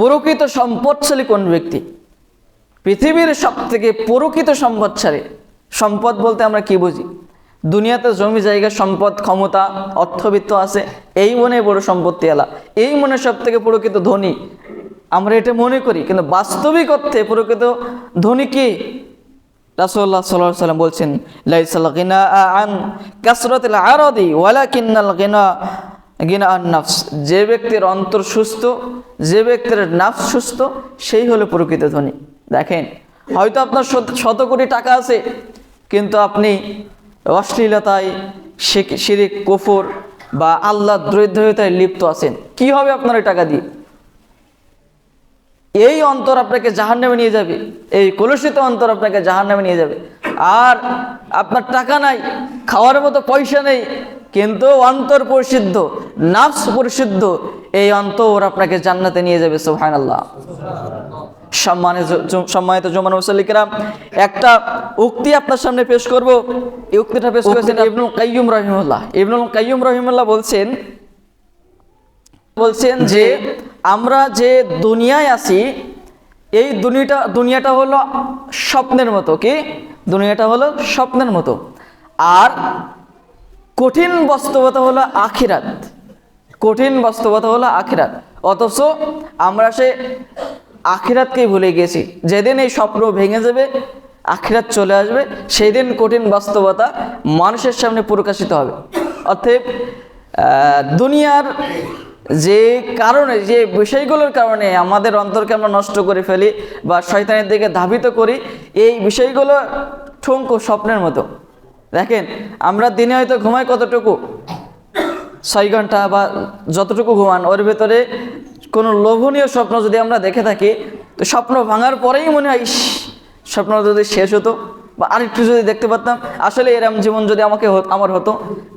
প্রকৃত সম্পদশালী কোন ব্যক্তি? পৃথিবীর সবথেকে প্রকৃত সম্পদশালী, সম্পদ বলতে আমরা কি বুঝি? দুনিয়াতে জমি জায়গা সম্পদ ক্ষমতা অর্থবিত্ত আছে, এই মনে বড় সম্পত্তি আলা, এই মনে সব থেকে প্রকৃত ধনী আমরা এটা মনে করি, কিন্তু বাস্তবিক অর্থে প্রকৃত ধনী কি? রাসূলুল্লাহ সাল্লাল্লাহু আলাইহি ওয়াসাল্লাম বলছেন, লাইসাল গিনা আন কাসরাতিল আরাদি ওয়ালাকিন্নাল গিনা গিনা আন নাফস। যে ব্যক্তির অন্তর সুস্থ, যে ব্যক্তির নাফস সুস্থ, সেই হলো প্রকৃত ধনী। দেখেন, হয়তো আপনার শত কোটি টাকা আছে, কিন্তু আপনি অশ্লীলতায়, শিরিক কুফর বা আল্লাহর দ্রোহিতায় লিপ্ত আছেন, কি হবে আপনার এই টাকা দিয়ে? এই অন্তর আপনাকে জাহান্নামে নিয়ে যাবে, এই কলুষিত অন্তর আপনাকে জাহান্নামে নিয়ে যাবে। আর আপনার টাকা নাই, খাওয়ার মতো পয়সা নেই, কিন্তু অন্তর পরিশুদ্ধ, নাফস পরিশুদ্ধ, এই অন্তর আপনাকে জান্নাতে নিয়ে যাবে। সুবহানাল্লাহ। সম্মানিত জুমার মুসল্লি কিরাম, একটা উক্তি আপনার সামনে পেশ করব। এই উক্তিটা পেশ করেছেন ইবনুল কাইয়্যিম রাহিমাহুল্লাহ। ইবনুল কাইয়্যিম রাহিমাহুল্লাহ বলছেন যে আমরা যে দুনিয়ায় আছি, এই দুনিয়াটা হলো স্বপ্নের মতো। কি? দুনিয়াটা হলো স্বপ্নের মতো। আর কঠিন বাস্তবতা হলো আখিরাত। কঠিন বাস্তবতা হলো আখিরাত। অথচ আমরা সে আখিরাতকেই ভুলে গেছি। যেদিন এই স্বপ্ন ভেঙে যাবে, আখিরাত চলে আসবে, সেই দিন কঠিন বাস্তবতা মানুষের সামনে প্রকাশিত হবে। অর্থাৎ দুনিয়ার যে কারণে, যে বিষয়গুলোর কারণে আমাদের অন্তরকে আমরা নষ্ট করে ফেলি বা শয়তানের দিকে ধাবিত করি, এই বিষয়গুলো ঠুনকো স্বপ্নের মতো। দেখেন, আমরা দিনে হয়তো ঘুমাই কতটুকু? 6 ঘন্টা বা যতটুকু ঘুমান, ওর ভেতরে কোনো লোভনীয় স্বপ্ন যদি আমরা দেখে থাকি, তো স্বপ্ন ভাঙার পরেই মনে হয়, ইস, স্বপ্ন যদি শেষ হতো বা আরেকটু যদি দেখতে পারতাম, আসলে এরম জীবন যদি আমার হতো,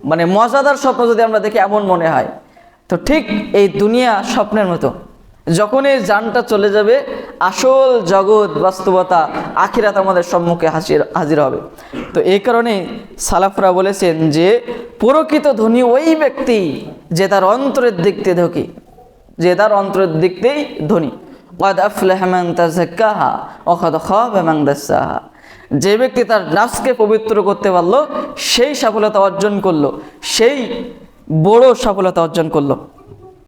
মানে মজাদার স্বপ্ন যদি আমরা দেখি, এমন মনে হয়। তো ঠিক এই দুনিয়া স্বপ্নের মতো। যখন এই জানটা চলে যাবে, আসল জগৎ বাস্তবতা আখিরাত আমাদের সম্মুখে হাজির হবে। তো এই কারণে সালাফরা বলেছেন যে প্রকৃত ধনী ওই ব্যক্তি যে তার অন্তরের দিক থেকে ধনী, যে তার অন্তরের দিক থেকেই ধনী। ক্বাদ আফলাহা মান তাযাক্কাহা ওয়া ক্বাদ খাবা মান দাসসাহা। যে ব্যক্তি তার নাফসকে পবিত্র করতে পারলো, সেই সফলতা অর্জন করলো, সেই বড় সফলতা অর্জন করলো।